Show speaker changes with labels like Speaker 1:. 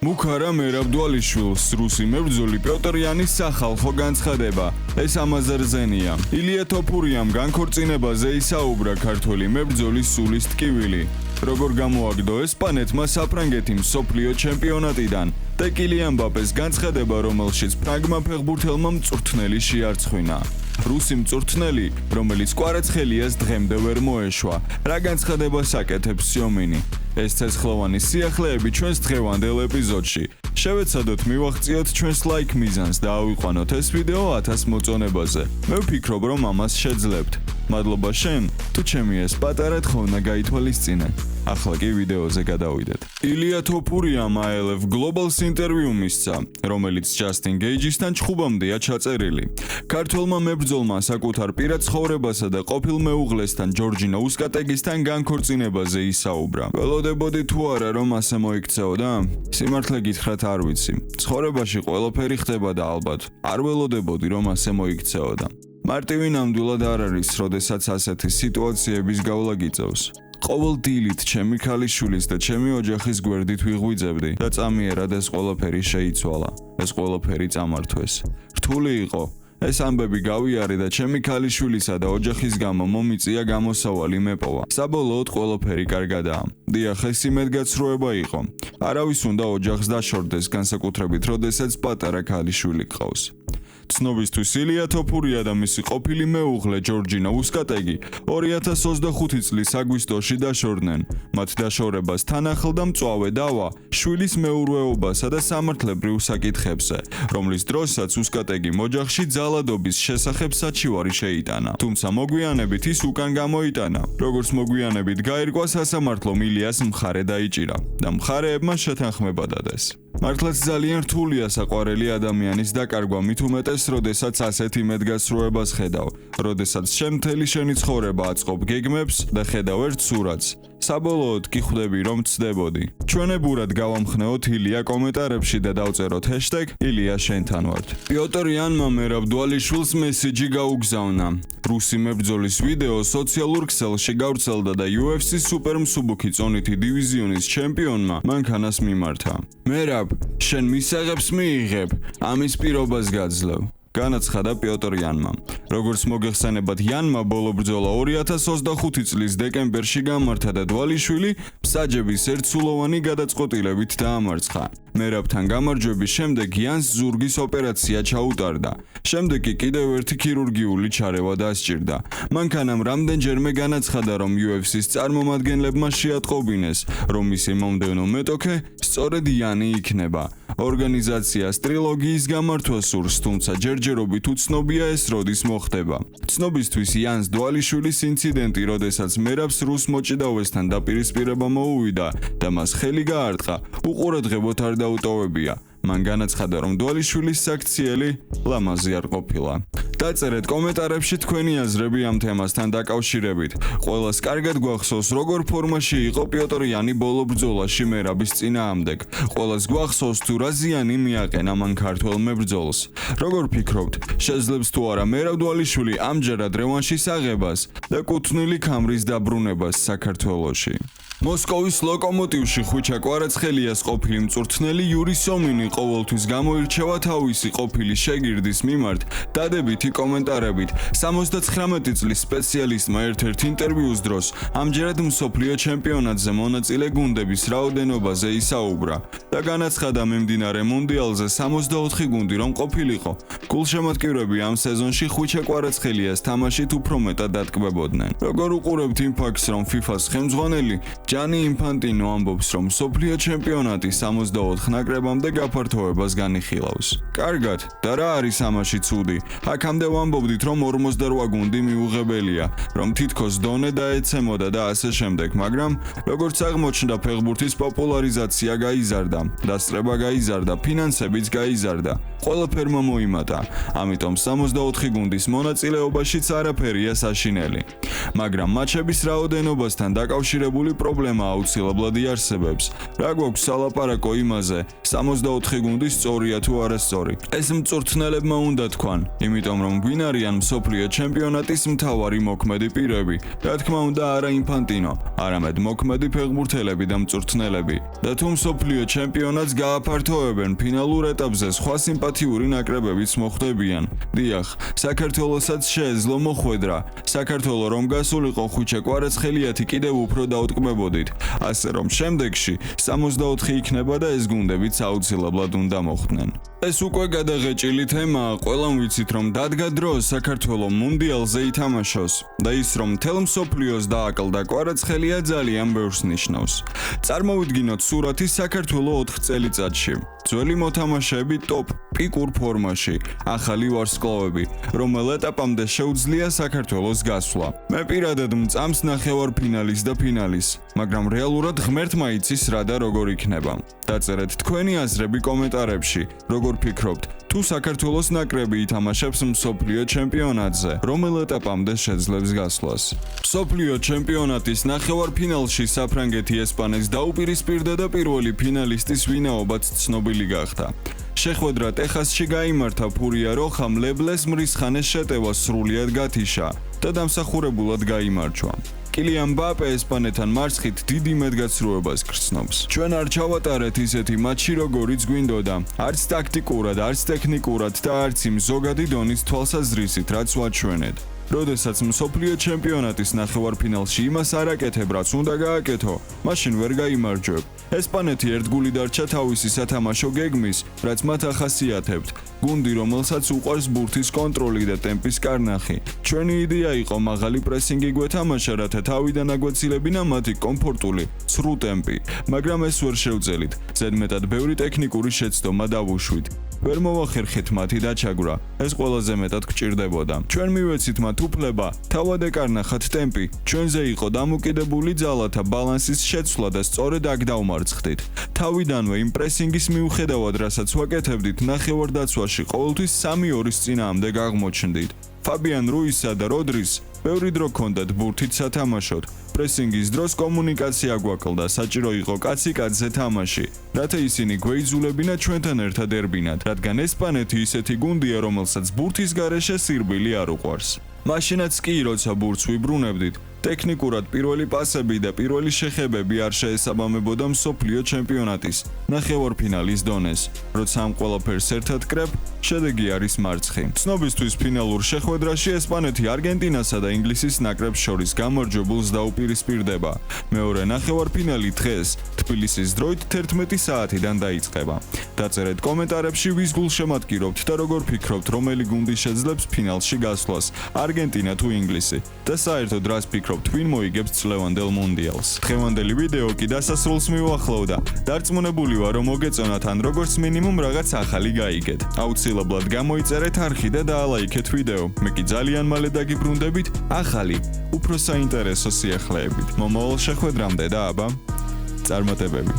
Speaker 1: მუქარა მერაბდვალიშვილს რუსი მებრძოლი პიოტր იანის სახალხო განცხადება. ეს ამაზე რზენია. ილია თოფურიამ განქორწინებაზე ისაუბრა ქართველი მებრძოლის სულის ტკივილი. როგორ გამოაგდო ესპანეთმა საფრანგეთი მსოფლიო ჩემპიონატიდან. და კილიან მბაპეს განცხადება, რომელშიც ფრანგმა ფეხბურთელმა მწვრთნელი შეარცხვინა. რუსი მწვრთნელი, რომელიც კვარაცხელიას დღემდე ვერ მოეშვა. რა განცხადებას აკეთებს სიომინი? ეს ცეცხლოვანი სიახლეები ჩვენს დღევანდელ ეპიზოდში. შევეცადოთ მივაღწიოთ ჩვენს ლაიქ მიზანს და ავიყვანოთ ეს ვიდეო 1000 მოწონებაზე. მე ვფიქრობ, რომ ამას შეძლებთ. მადლობა შენ, თუ ჩემი ეს პატარა თხოვნა გაითვალისწინე. ახლა კი ვიდეოზე გადავიდეთ. ილია თოფურიამ ALF Global-ს ინტერვიუ მისცა, რომელიც ჯასტინ გეიჯისთან ჩხუბამდეა ჩაწერილი. ქართველმა მებრძოლმა საკუთარ პირად ცხოვრებასა და ყოფილ მეუღლესთან ჯორჯინა უსკატეგისთან განქორწინებაზე ისაუბრა. ველოდებოდი თუ არა რომ ასე მოიქცეოდა? სიმართლე გითხრათ არ ვიცი. ცხოვრებაში ყველაფერი ხდება და ალბათ არ ველოდებოდი რომ ასე მოიქცეოდა. მარტივი ნამდვილად არ არის, როდესაც ასეთი სიტუაციების გავლა გიწევს. ყოველ დილით ჩემი ქალიშვილის და ჩემი ოჯახის გვერდით ვიღვიძებდი და წამიერად ეს ყველაფერი შეიცვალა. ეს ყველაფერი წამართვეს. რთული იყო. ეს ამბები გავიარე და ჩემი ქალიშვილისა და ოჯახის გამო მომიწია გამოსავალი მეპოვა. საბოლოოდ ყველაფერი კარგადაა. დიახ, ეს იმედგაცრუება იყო. არავის უნდა ოჯახს დაშორდეს, განსაკუთრებით, როდესაც პატარა ქალიშვილი გყავს. ცნობისთვის ილია თოფურია და მისი ყოფილი მეუღლე ჯორჯინა უსკატეგი 2025 წლის აგვისტოში დაშორდნენ. მათ დაშორებას თან ახლდა მწვავე დავა შვილის მეურვეობასა და სამართლებრივ საკითხებზე, რომლის დროსაც უსკატეგიმ ოჯახში ძალადობის შესახებ საჩივარი შეიტანა. თუმცა მოგვიანებით ის უკან გამოიტანა. როგორც მოგვიანებით გაირკვა, სასამართლომ ილიას მხარე დაიჭირა და მხარეებმა შეთანხმება დადეს. მართლაც ძალიან რთულია საყვარელი ადამიანის დაკარგვა, მით უმეტეს, როდესაც ასეთ იმედგაცრუებას ხედავ, როდესაც შემთელი შენი ცხოვრება აწყობ გეგმებს და ხედავ ერთ სურათს. საბოლოოდ კი ხვდები, რომ ცდებოდი. ჩვენებურად გავამხნეოთ ილია კომენტარებში და დავწეროთ #ილია შენთან ვართ. პიოტր იანმა მერაბდვალიშვილს მესიჯი გაუგზავნა. რუსი მებრძოლის ვიდეო სოციალურ ქსელში გავრცელდა და UFC სუპერმსუბუქი წონითი დივიზიონის ჩემპიონმა მანქანას მიმართა. მერაბ, შენ მისაღებს მიიღებ, ამის პირობას გაძლევ. განაცხადა პიოტր იანმა. როგორც მოგეხსენებათ, იანმა ბოლო ბრძოლა 2025 წლის დეკემბერში გამართა და დვალიშვილი მსაჯების ერთსულოვანი გადაწყვეტილებით დაამარცხა. მერაბთან გამარჯვების შემდეგ იანს ზურგის ოპერაცია ჩაუტარდა. შემდეგ კი კიდევ ერთი ქირურგიული ჩარევა დასჭირდა. მანქანამ რამდენჯერმე განაცხადა, რომ UFC-ს წარმომადგენლებმა შეატყობინეს, რომ მისი მომდევნო მეტოქე სწორედ იანი იქნება. ორგანიზაციას ტრილოგიის გამართვა სურს, თუმცა ჯერჯერობით უცნობია ეს როდის მოხდება. ცნობისთვის იანს დვალიშვილის ინციდენტი, როდესაც მერაბს რუს მოჭიდავესთან დაპირისპირება მოუვიდა და მას ხელი გაარტყა, უყურადღებოდ არ დაუტოვებია. მან განაცხადა, რომ დვალიშვილის საქციელი ლამაზი არ ყოფილა. დაწერეთ კომენტარებში თქვენი აზრები ამ თემასთან დაკავშირებით. ყველას კარგად გვახსოვს, როგორ ფორმაში იყო პიოტր იანი ბოლო ბრძოლაში მერაბის წინააღმდეგ. ყველას გვახსოვს თუ რა ზიანი მიაყენა მან ქართველ მებრძოლს. როგორ ფიქრობთ, შეძლებს თუ არა მერაბ დვალიშვილი ამჯერად რევანშის აღებას და კუთვნილი ქამრის დაბრუნებას საქართველოში? მოსკოვის ლოკომოტივში ხვიჩა კვარაცხელიას ყოფილი მწვრთნელი იური სომინი ყოველთვის გამოირჩევა თავისი ყოფილი შეგირდის მიმართ დადებითი კომენტარებით. 79 წლის სპეციალისტმა ერთ-ერთ ინტერვიუს დროს ამჯერად მსოფლიო ჩემპიონატზე მონაწილე გუნდების რაოდენობაზე ისაუბრა და განაცხადა, მიმდინარე მუნდიალზე 64 გუნდი რომ ყოფილიყო, გულშემატკივრები ამ სეზონში ხვიჩა კვარაცხელიას თამაშით უფრო მეტად დატკბებოდნენ. როგორ უყურებთ იმ ფაქტს, რომ FIFA-ს ხელმძღვანელი ჯანი ინფანტინო ამბობს, რომ მსოფლიო ჩემპიონატი 64 ნაკრებამდე გაფართოვებას განიხილავს. კარგად, და რა არის ამაში ცუდი? აქამდე ვამბობდით, რომ 48 გუნდი მიუღებელია, რომ თითქოს დონე დაეცემოდა და ასე შემდეგ, მაგრამ როგორც აღმოჩნდა, ფეხბურთის პოპულარიზაცია გაიზარდა, დასწრება გაიზარდა, ფინანსებიც გაიზარდა. ყველაფერმა მოიმატა. ამიტომ 64 გუნდის მონაწილეობაშიც არაფერია საშინელი. მაგრამ მატჩების რაოდენობასთან დაკავშირებული პრობლემა პრობლემა აუცილებლად იარსებებს. რა გვაქვს სალაპარაკო იმაზე, 64 გუნდი სწორია თუ არასწორი. ეს მწვრთნელებმა უნდა თქვან, იმიტომ რომ გვინ არიან მსოფლიო ჩემპიონატის მთავარი მოქმედი პირები. რა თქმა უნდა, არა ინფანტინო, არამედ მოქმედი ფეხბურთელები და მწვრთნელები. და თუ მსოფლიო ჩემპიონატს გააფართოვებენ ფინალურ ეტაპზე სხვა სიმპათიური ნაკრებებიც მოხვდებიან. დიახ, საქართველოსაც შეეძლო მოხვედრა. საქართველო რომ გასულიყო ხვიჩე კვარაცხელიათი კიდევ უფრო დაუტკბებოდით. ასე რომ შემდეგში 64 იქნება და ეს გუნდებიც აუცილებლად უნდა მოხვდნენ. ეს უკვე გადაღეჭილი თემაა, ყველამ ვიცით რომ დადგა დრო საქართველო მუნდიალზე ითამაშოს და ის რომ მთელ მსოფლიოს დააკლდა კვარაცხელია ძალიან ბევრს ნიშნავს. წარმოვიდგინოთ სურათი საქართველო 4 წელიწადში. ძველი მოთამაშეები ტოპ პიკურ ფორმაში, ახალი ვარსკვლავები, რომელ ეტაპამდე შეუძლია საქართველოს გასვლა. მე პირადად მწამს ნახევარფინალის და ფინალის, მაგრამ რეალურად ღმერთმა იცის რა და როგორ იქნება. დაწერეთ თქვენი აზრები კომენტარებში, როგორ ფიქრობთ, თუ საქართველოს ნაკრები ითამაშებს მსოფლიო ჩემპიონატზე, რომელ ეტაპამდე შეძლებს გასვლას. მსოფლიო ჩემპიონატის ნახევარფინალში საფრანგეთი ესპანეთს დაუპირისპირდა და პირველი ფინალისტის ვინაობაც ცნობილი გახდა. შეხვედრა ტეხასში გაიმართა ფურია როხამ ლებლეს მრისხანეს შეტევა სრულიად გათიშა და დამსახურებულად გაიმარჯვა. კილიან მბაპე ესპანეთთან მარცხით დიდი მეტგაცრუებას გრძნობს. ჩვენ არ ჩავატარეთ ისეთი მატჩი, როგორიც გვინდოდა, არც ტაქტიკურად, არც ტექნიკურად და არც იმ ზოგადი დონის თვალსაზრისით, რაც ვაჩვენეთ. როდესაც მსოფლიო ჩემპიონატის ნახევარფინალში იმას არ აკეთებ, რაც უნდა გააკეთო, მაშინ ვერ გაიმარჯვებ. ესპანეთი ერთგული დარჩა თავისი სათამაშო გეგმის, რაც მათ ახასიათებთ. გუნდი, რომელსაც უყვარს ბურთის კონტროლი და ტემპის კარნახი. ჩვენი იდეა იყო მაღალი პრესინგი გვეთამაშა, რათა თავიდან აგვეცილებინა მათი კომფორტული, ცრუ ტემპი, მაგრამ ეს ვერ შევძელით. ზედმეტად ბევრი ტექნიკური შეცდომა დავუშვით. ვერ მოვახერხეთ მათი დაჩაგვრა, ეს ყველაზე მეტად გჭირდებოდა. ჩვენ მივეცით მათ უფლება, თავად ეკარნახათ ტემპი, ჩვენზე იყო დამოკიდებული ძალათა ბალანსის შეცვლა და სწორედ აქ დავმარცხდით. თავიდანვე იმ პრესინგის მიუხედავად, რასაც ვაკეთებდით, ნახევარ-დაცვაში ყოველთვის 3-2-ის წინააღმდეგ აღმოჩნდით. ფაბიან რუისსა და როდრის ბევრი დრო ჰქონდათ ბურთით სათამაშოდ. პრესინგის დროს კომუნიკაცია გვაკლდა, საჭირო იყო კაცი-კაცზე თამაში, რათა ისინი გვეიძულებინათ ჩვენთან ერთად ერბინათ, რადგან ესპანეთი ისეთი გუნდია, რომელსაც ბურთის გარეშე სირბილი არ უყვარს. მაშინაც კი, როცა ბურთს ვიბრუნებდით, ტექნიკურად პირველი პასები და პირველი შეხებები არ შეესაბამებოდა მსოფლიო ჩემპიონატის ნახევარფინალის დონეს. როცა ამ ყველაფერს ერთად კრებ, შედეგი არის მარცხი. ცნობისთვის ფინალურ შეხვედრაში ესპანეთი არგენტინასა და ინგლისის ნაკრებს შორის გამარჯვებულს დაუპირისპირდება. მეორე ნახევარფინალი დღეს თბილისის დროით 11 საათიდან დაიწყება. დაწერეთ კომენტარებში, ვის გულშემატკივრობთ და როგორ ფიქრობთ, რომელი გუნდი შეძლებს ფინალში გასვლას, არგენტინა თუ ინგლისი და საერთოდ რას ფიქრობთ, ვინ მოიგებს წლევანდელ მუნდიალს. დღევანდელი ვიდეო კი დასასრულს მიუახლოვდა. დარწმუნებული ვარ, რომ მოგეწონათ ან როგორც მინიმუმ რაღაც ახალი გაიგეთ. აუცილებლად გამოიწერეთ არხი და დაალაიქეთ ვიდეო. მე კი ძალიან მალე დაგიბრუნდებით ახალი, უფრო საინტერესო სიახლეებით. მომავალ შეხვედრამდე და აბა, წარმატებები.